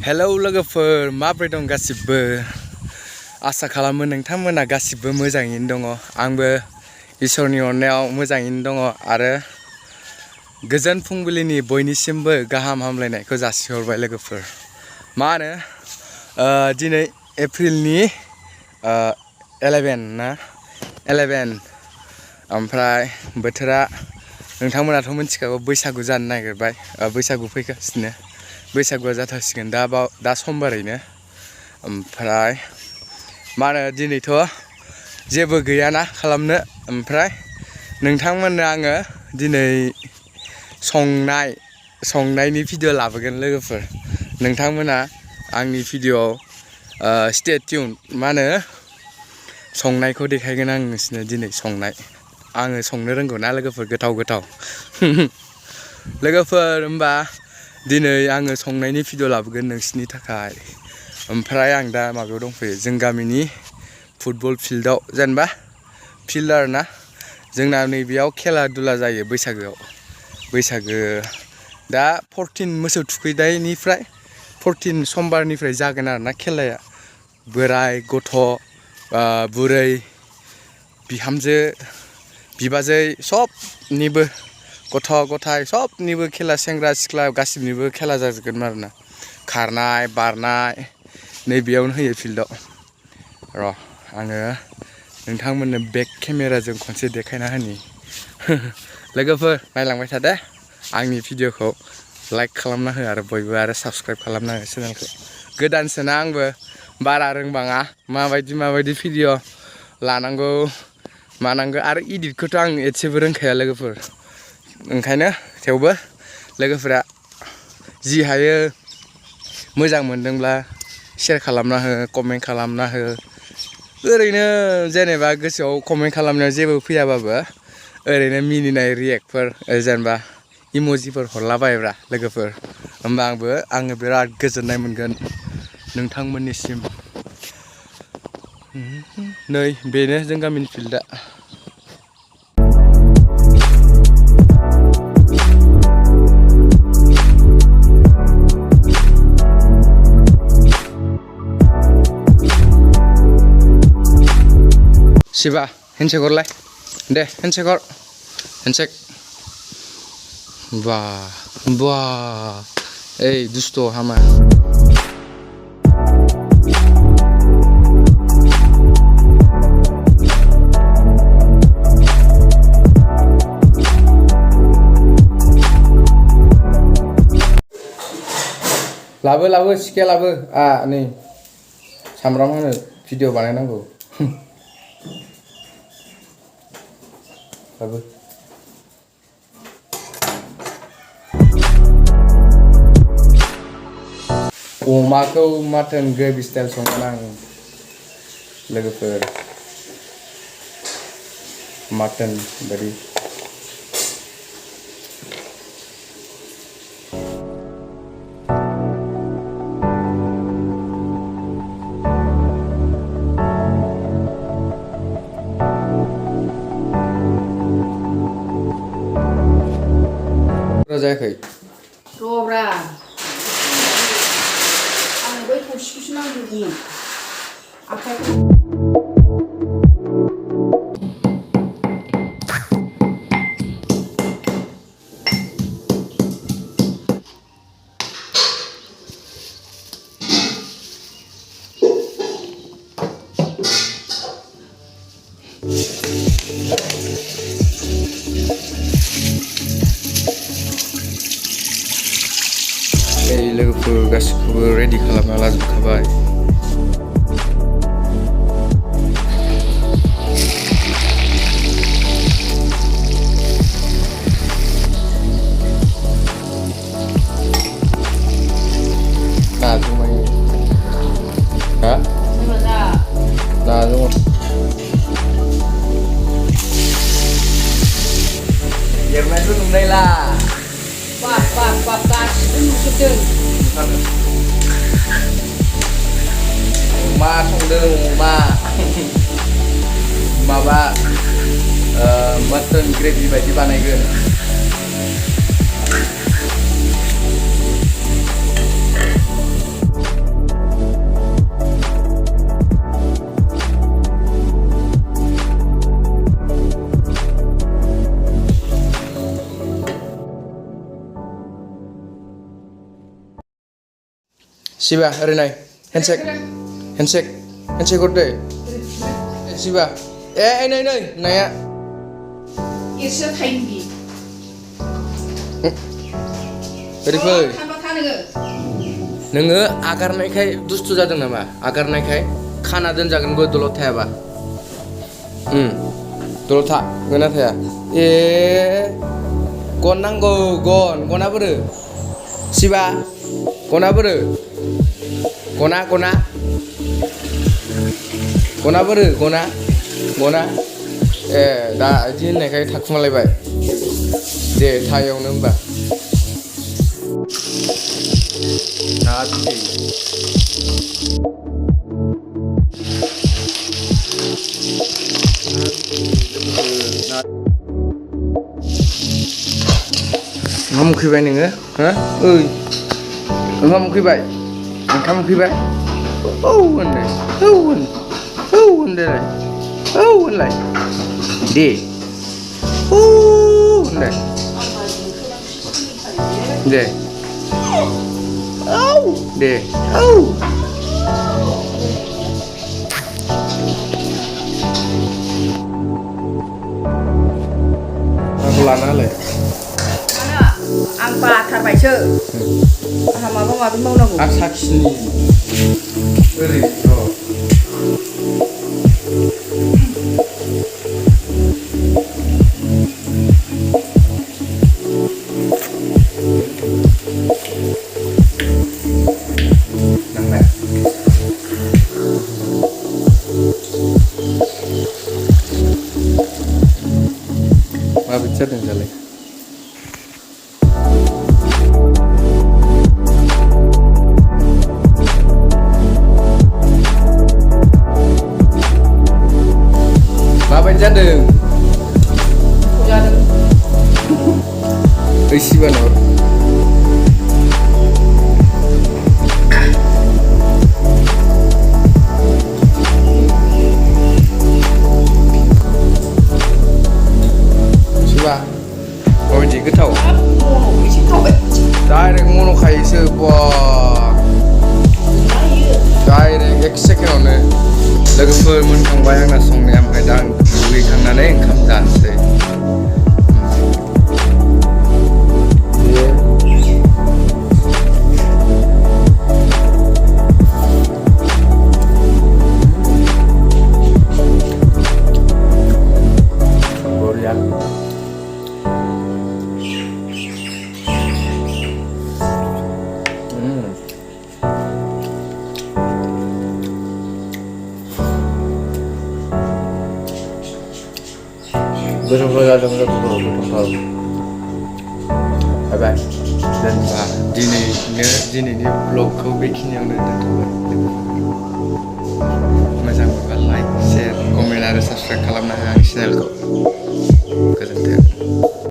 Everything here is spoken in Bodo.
Hello लोगोफोर माब्रै दं गासिबो आसा खालामो नोंथांमोना गासिबो मोजाङैनो दङ आंबो इसोरनि अननायाव मोजाङैनो दङ आरो गोजोन फुंबिलिनि बयनिसिमबो गाहाम हामलायनायखौ जासिहरबाय लोगोफोर मा होनो दिनै एप्रिलनि 11 ना 11 ओमफ्राय बोथोरा नोंथांमोनाथ' मिथिखागौ बैसागु जानो नागिरबाय बैसागु फैगासिनो बैसागुआ जाथासिगोन दा समबारैनो ओमफ्राय मा होनो दिनैथ' जेबो गैयाना खालामनो ओमफ्राय नोंथांमोननो आङो दिनै संनायनि भिडिअ लाबोगोन लोगोफोर नोंथांमोना आंनि भिडिअआव स्टे टिउन मा होनो संनायखौ देखायगोन आं नोंसोरनो दिनै आङो संनो रोंगौ ना लोगोफोर गोथाव लोगोफोर होमबा दिनै आङो संनायनि भिडिअ लाबोगोन नोंसिनि थाखाय ओमफ्राय आं दा माबायाव दंफैयो जों गामिनि फुटबल फिल्डआव जेनेबा फिल्ड आरोना जोंना नैबेयाव खेला दुला जायो बैसागो दा 14 मोसौ थुखैनायनिफ्राय 14 समबारनिफ्राय जागोन आरोना खेलाया बोराय गथ' बुरै बिहामजो बिबाजै सबनिबो गथ' गथाय सबनिबो खेला सेंग्रा सिख्ला गासिबनिबो खेला जाजोबगोन आरोना खारनाय बारनाय नैबेयावनो होयो फिल्डआव र' आङो नोंथांमोननो बेक केमेराजों खनसे देखायना होनि लोगोफोर नायलांबाय था दे आंनि भिडिअखौ लाइक खालामना हो आरो बयबो आरो साबस्क्राइब खालामना हो चेनेलखौ गोदानसोना आंबो बारा रोंबाङा माबायदि भिडिअ लानांगौ मानांगौ आरो इडिटखौथ' आं एसेबो रोंखाया लोगोफोर ओंखायनो थेवबो लोगोफोरा जि हायो मोजां मोनदोंब्ला शेयार खालामना हो कमेन्ट खालामना हो ओरैनो जेनेबा गोसोआव कमेन्ट खालामनायाव जेबो फैयाबाबो ओरैनो मिनिनाय रिएक्टफोर जेनेबा इम'जिफोर हरलाबायब्रा लोगोफोर होमबा आङो बिराद गोजोननाय मोनगोन नोंथांमोननिसिम नै बेनो जों गामिनि फिल्डआ शिबा हेन्डशेक हरलाय दे हेन्डशेक हर हेन्डशेक बा ओइ दुस्ट' हामा लाबो सिखाया लाबो नै सामब्राम होनो भिडिअ बानायनांगौ लाबो अमाखौ माटन ग्रेभि स्टाइल संगोन आं लोगोफोर माटन बायदि जायाखै र'ब्रा आं बै थौसिखौसो नांगौमोन आखाइखौ लोगोफोर गासिखौबो रेडि खालामना लाजोबखाबाय 나중에 Yerna itu nungguin lah. Pas, itu sedeng. Ma songdeng माबा मटन ग्रेभि बायदि बानायगोन Siba, Renai. Handshake. Handshake. Handshake kau deh. Siba. Này. Naya. Isa taimbi. Very good. Tanpa nengok. नोङो आगारनायखाय दुस्थु जादों नामा आगारनायखाय खाना दोनजागोनबो दलद थायाबा दलद था गोना थाया गन नांगौ गना बोरो सिबा गना बोरो गना बोरो गना दा इदि होननायखाय थाखुमालायबाय दे थायावनो होमबा Ngam ukhibay nङो ha ओइ ngam ukhibay ओंखाम उखैबाय औ होनलाय दे औ होनलाय दे deh aku lana le mana ang patarbaयसो आहा माबा माबि मावनांगौ आं साखिनि ओरै माबोरै जादों दालाय माबायदि जादों ओइ सिबानर माबायदि गोथाव डाइरेक्ट मन'खायोसो बा डाइरेक्ट 1 सेकेन्डआवनो लोगोफोर मोनखांबाय आंना संनाया ओमफ्राय दा आं दुगैखांनानै ओंखाम जानोसै गोथाव जादों गोथाव बाय बाय जेनेबा दिनैनि ब्लगखौ बेखिनियावनो दोनथ'बाय मोजां मोनबा लाइक शेयार कमेन्ट आरो साबस्क्राइब खालामनो हाया आंनि चेनेलखौ गोजोन्थों